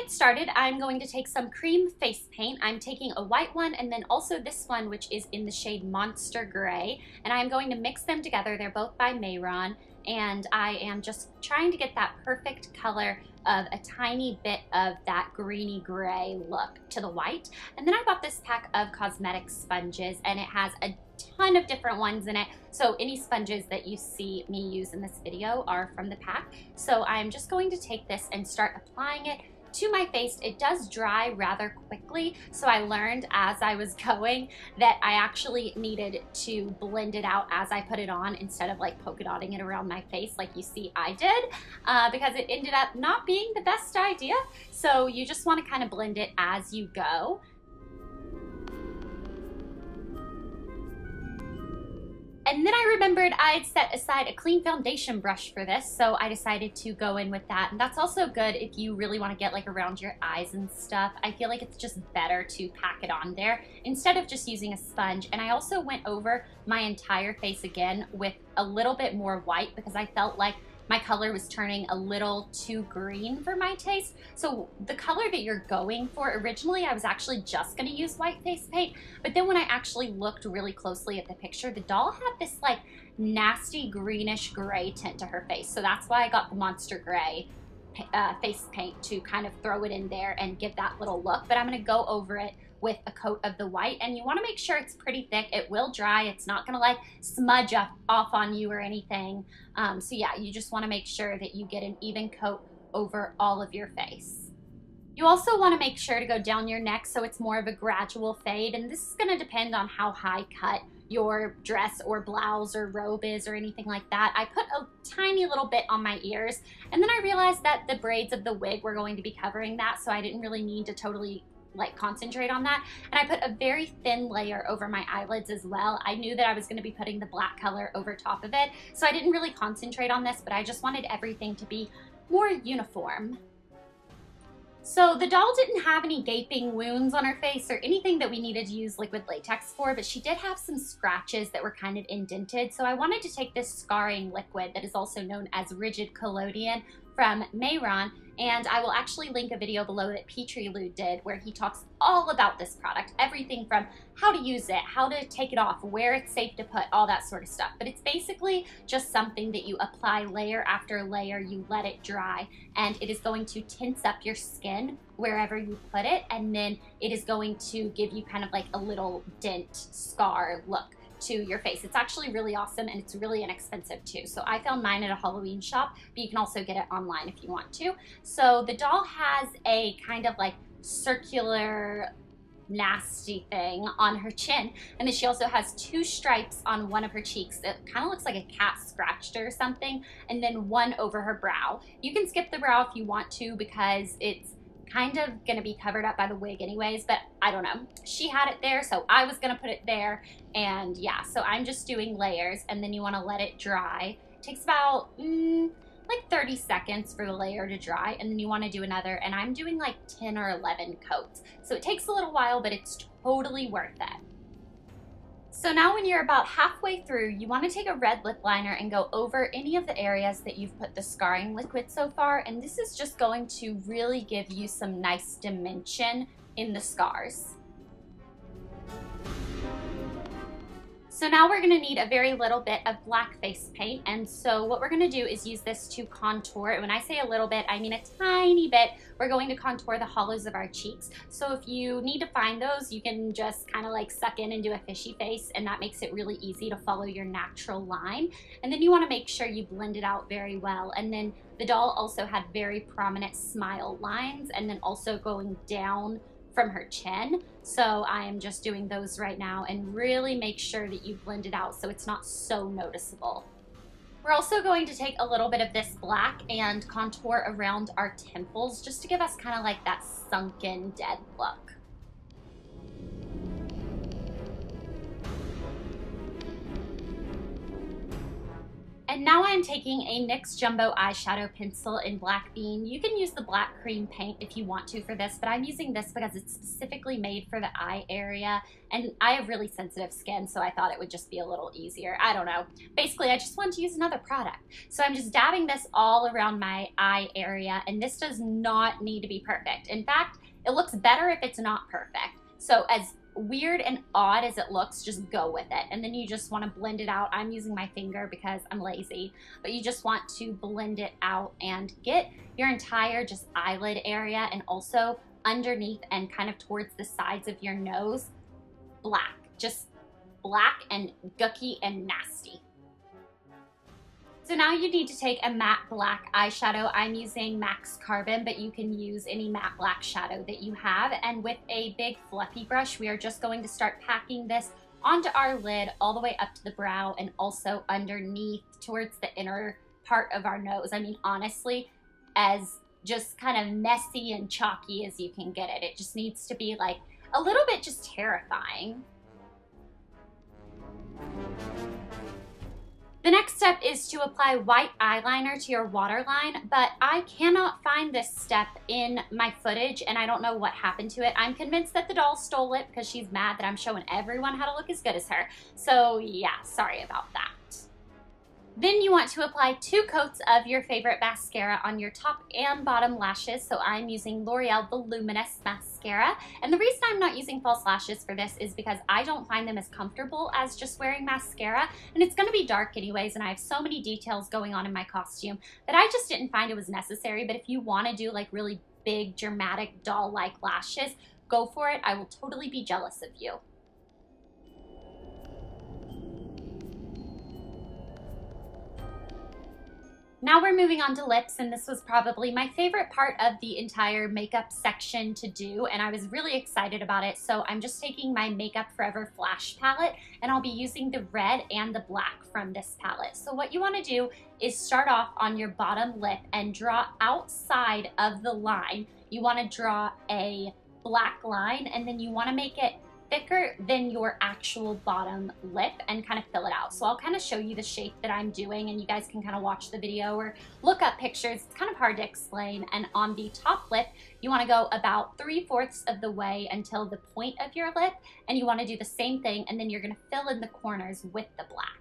get started, I'm going to take some cream face paint. I'm taking a white one and then also this one, which is in the shade Monster Gray, and I'm going to mix them together. They're both by Mayron, and I am just trying to get that perfect color of a tiny bit of that greeny gray look to the white. And then I bought this pack of cosmetic sponges, and it has a ton of different ones in it. So any sponges that you see me use in this video are from the pack. So I'm just going to take this and start applying it to my face. It does dry rather quickly, so I learned as I was going that I actually needed to blend it out as I put it on instead of like polka dotting it around my face like you see I did, because it ended up not being the best idea. So you just want to kind of blend it as you go. And then I remembered I'd set aside a clean foundation brush for this, so I decided to go in with that. And that's also good if you really want to get like around your eyes and stuff. I feel like it's just better to pack it on there instead of just using a sponge. And I also went over my entire face again with a little bit more white because I felt like my color was turning a little too green for my taste. So the color that you're going for, originally I was actually just gonna use white face paint, but then when I actually looked really closely at the picture, the doll had this like nasty greenish gray tint to her face. So that's why I got the Monster Gray face paint to kind of throw it in there and give that little look. But I'm gonna go over it with a coat of the white, and you want to make sure it's pretty thick. It will dry. It's not gonna like smudge off on you or anything. So yeah, you just want to make sure that you get an even coat over all of your face. You also want to make sure to go down your neck so it's more of a gradual fade, and this is going to depend on how high cut your dress or blouse or robe is or anything like that. I put a tiny little bit on my ears, and then I realized that the braids of the wig were going to be covering that, so I didn't really need to totally like concentrate on that. And I put a very thin layer over my eyelids as well. I knew that I was going to be putting the black color over top of it, so I didn't really concentrate on this, but I just wanted everything to be more uniform. So the doll didn't have any gaping wounds on her face or anything that we needed to use liquid latex for, but she did have some scratches that were kind of indented. So I wanted to take this scarring liquid that is also known as Rigid Collodion from Mayron, and I will actually link a video below that Petrie Lou did where he talks all about this product, everything from how to use it, how to take it off, where it's safe to put, all that sort of stuff. But it's basically just something that you apply layer after layer, you let it dry, and it is going to tense up your skin wherever you put it, and then it is going to give you kind of like a little dent scar look to your face. It's actually really awesome, and it's really inexpensive too. So I found mine at a Halloween shop, but you can also get it online if you want to. So the doll has a kind of like circular nasty thing on her chin, and then she also has two stripes on one of her cheeks that kind of looks like a cat scratched her or something, and then one over her brow. You can skip the brow if you want to because it's kind of gonna be covered up by the wig anyways, but I don't know. She had it there, so I was gonna put it there, and yeah, so I'm just doing layers, and then you wanna let it dry. It takes about like 30 seconds for the layer to dry, and then you wanna do another, and I'm doing like 10 or 11 coats. So it takes a little while, but it's totally worth it. So now when you're about halfway through, you want to take a red lip liner and go over any of the areas that you've put the scarring liquid so far, and this is just going to really give you some nice dimension in the scars. So now we're gonna need a very little bit of black face paint, and so what we're gonna do is use this to contour. And when I say a little bit, I mean a tiny bit. We're going to contour the hollows of our cheeks. So if you need to find those, you can just kind of like suck in and do a fishy face, and that makes it really easy to follow your natural line. And then you wanna make sure you blend it out very well. And then the doll also had very prominent smile lines, and then also going down from her chin. So I am just doing those right now, and really make sure that you blend it out so it's not so noticeable. We're also going to take a little bit of this black and contour around our temples just to give us kind of like that sunken dead look. And now I'm taking a NYX Jumbo eyeshadow pencil in Black Bean. You can use the black cream paint if you want to for this, but I'm using this because it's specifically made for the eye area, and I have really sensitive skin, so I thought it would just be a little easier. I don't know. Basically, I just wanted to use another product. So I'm just dabbing this all around my eye area, and this does not need to be perfect. In fact, it looks better if it's not perfect. So as weird and odd as it looks, just go with it. And then you just want to blend it out. I'm using my finger because I'm lazy, but you just want to blend it out and get your entire just eyelid area and also underneath and kind of towards the sides of your nose black. Just black and gooky and nasty. So now you need to take a matte black eyeshadow. I'm using Max Carbon, but you can use any matte black shadow that you have. And with a big fluffy brush, we are just going to start packing this onto our lid all the way up to the brow and also underneath towards the inner part of our nose. I mean, honestly, as just kind of messy and chalky as you can get it. It just needs to be like a little bit just terrifying. The next step is to apply white eyeliner to your waterline, but I cannot find this step in my footage and I don't know what happened to it. I'm convinced that the doll stole it because she's mad that I'm showing everyone how to look as good as her. So yeah, sorry about that. Then you want to apply 2 coats of your favorite mascara on your top and bottom lashes. So I'm using L'Oreal Voluminous Mascara. And the reason I'm not using false lashes for this is because I don't find them as comfortable as just wearing mascara. And it's going to be dark anyways, and I have so many details going on in my costume that I just didn't find it was necessary. But if you want to do like really big, dramatic, doll-like lashes, go for it. I will totally be jealous of you. Now we're moving on to lips, and this was probably my favorite part of the entire makeup section to do, and I was really excited about it. So I'm just taking my Makeup Forever Flash palette, and I'll be using the red and the black from this palette. So what you want to do is start off on your bottom lip and draw outside of the line. You want to draw a black line, and then you want to make it thicker than your actual bottom lip and kind of fill it out. So I'll kind of show you the shape that I'm doing, and you guys can kind of watch the video or look up pictures. It's kind of hard to explain. And on the top lip, you want to go about 3/4 of the way until the point of your lip, and you want to do the same thing, and then you're going to fill in the corners with the black.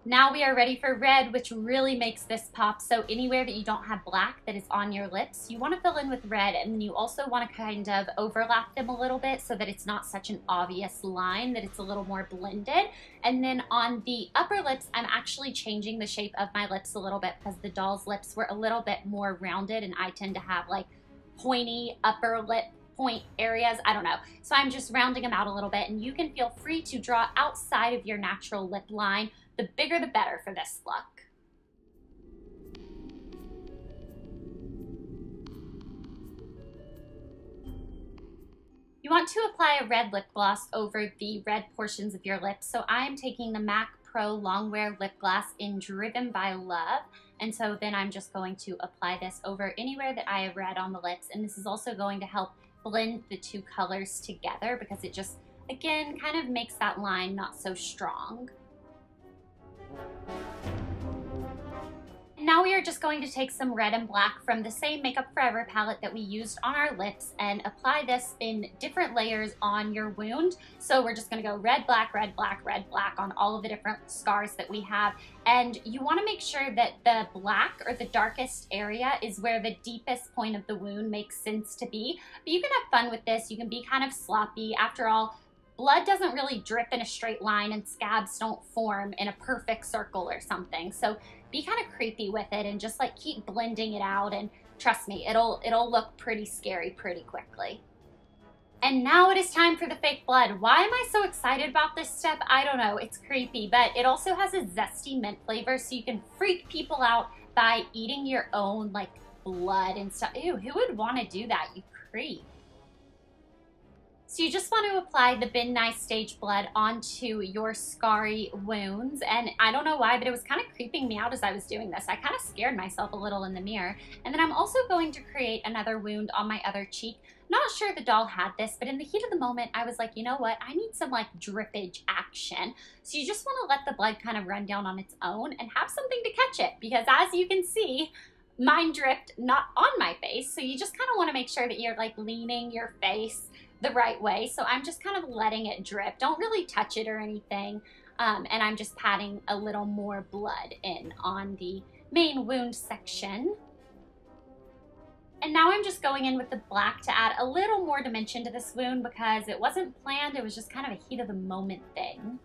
Now we are ready for red, which really makes this pop. So anywhere that you don't have black that is on your lips, you want to fill in with red, and then you also want to kind of overlap them a little bit so that it's not such an obvious line, that it's a little more blended. And then on the upper lips, I'm actually changing the shape of my lips a little bit because the doll's lips were a little bit more rounded, and I tend to have like pointy upper lip point areas. I don't know. So I'm just rounding them out a little bit, and you can feel free to draw outside of your natural lip line. The bigger the better for this look. You want to apply a red lip gloss over the red portions of your lips. So I'm taking the MAC Pro Longwear Lip Gloss in Driven by Love. And so then I'm just going to apply this over anywhere that I have red on the lips. And this is also going to help blend the 2 colors together because it just, again, kind of makes that line not so strong. Now we are just going to take some red and black from the same Makeup Forever palette that we used on our lips and apply this in different layers on your wound. So we're just going to go red, black, red, black, red, black on all of the different scars that we have. And you want to make sure that the black or the darkest area is where the deepest point of the wound makes sense to be. But you can have fun with this. You can be kind of sloppy. After all, blood doesn't really drip in a straight line and scabs don't form in a perfect circle or something. So be kind of creepy with it and just like keep blending it out, and trust me, it'll look pretty scary pretty quickly. And now it is time for the fake blood. Why am I so excited about this step? I don't know, it's creepy, but it also has a zesty mint flavor, so you can freak people out by eating your own like blood and stuff. Ew, who would want to do that, you creep? So you just want to apply the Ben Nye Stage Blood onto your scarry wounds. And I don't know why, but it was kind of creeping me out as I was doing this. I kind of scared myself a little in the mirror. And then I'm also going to create another wound on my other cheek. Not sure the doll had this, but in the heat of the moment, I was like, you know what? I need some like drippage action. So you just want to let the blood kind of run down on its own and have something to catch it. Because as you can see, mine dripped not on my face. So you just kind of want to make sure that you're like leaning your face the right way. So I'm just kind of letting it drip. Don't really touch it or anything. And I'm just patting a little more blood in on the main wound section. And now I'm just going in with the black to add a little more dimension to this wound because it wasn't planned. It was just kind of a heat of the moment thing.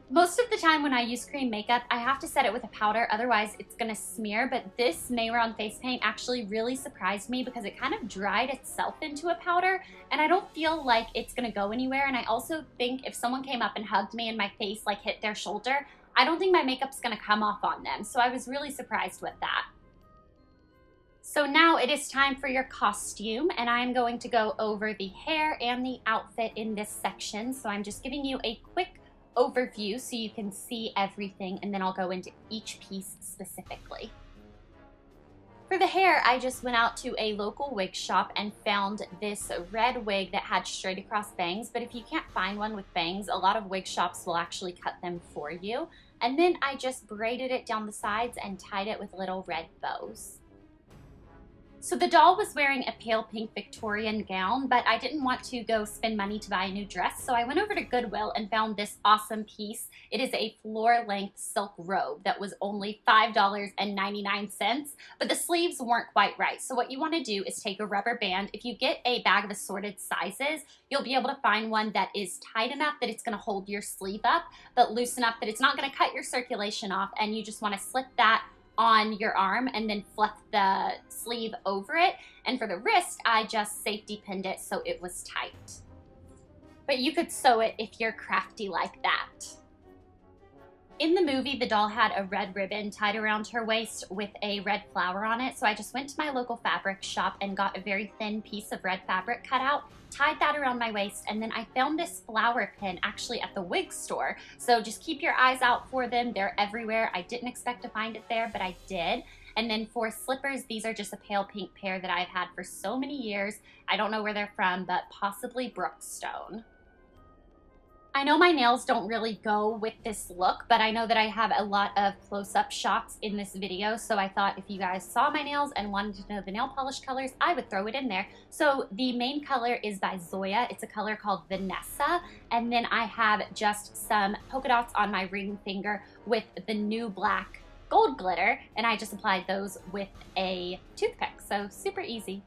Most of the time when I use cream makeup, I have to set it with a powder, otherwise it's gonna smear, but this Mehron face paint actually really surprised me because it kind of dried itself into a powder, and I don't feel like it's gonna go anywhere, and I also think if someone came up and hugged me and my face like hit their shoulder, I don't think my makeup's gonna come off on them, so I was really surprised with that. So now it is time for your costume, and I'm going to go over the hair and the outfit in this section, so I'm just giving you a quick overview so you can see everything, and then I'll go into each piece specifically. For the hair, I just went out to a local wig shop and found this red wig that had straight across bangs, but if you can't find one with bangs, a lot of wig shops will actually cut them for you. And then I just braided it down the sides and tied it with little red bows. So the doll was wearing a pale pink Victorian gown, but I didn't want to go spend money to buy a new dress, so I went over to Goodwill and found this awesome piece. It is a floor-length silk robe that was only $5.99, but the sleeves weren't quite right. So what you want to do is take a rubber band. If you get a bag of assorted sizes, you'll be able to find one that is tight enough that it's going to hold your sleeve up, but loose enough that it's not going to cut your circulation off, and you just want to slip that on your arm and then fluff the sleeve over it. And for the wrist, I just safety pinned it so it was tight. But you could sew it if you're crafty like that. In the movie, the doll had a red ribbon tied around her waist with a red flower on it, so I just went to my local fabric shop and got a very thin piece of red fabric cut out, tied that around my waist, and then I found this flower pin actually at the wig store. So just keep your eyes out for them. They're everywhere. I didn't expect to find it there, but I did. And then for slippers, these are just a pale pink pair that I've had for so many years. I don't know where they're from, but possibly Brookstone. I know my nails don't really go with this look, but I know that I have a lot of close-up shots in this video, so I thought if you guys saw my nails and wanted to know the nail polish colors, I would throw it in there. So the main color is by Zoya. It's a color called Vanessa, and then I have just some polka dots on my ring finger with the new black gold glitter, and I just applied those with a toothpick, so super easy.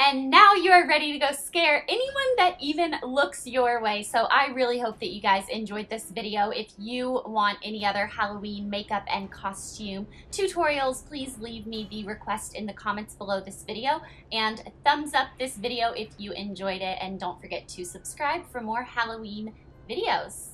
And now you are ready to go scare anyone that even looks your way. So I really hope that you guys enjoyed this video. If you want any other Halloween makeup and costume tutorials, please leave me the request in the comments below this video. And thumbs up this video if you enjoyed it. And don't forget to subscribe for more Halloween videos.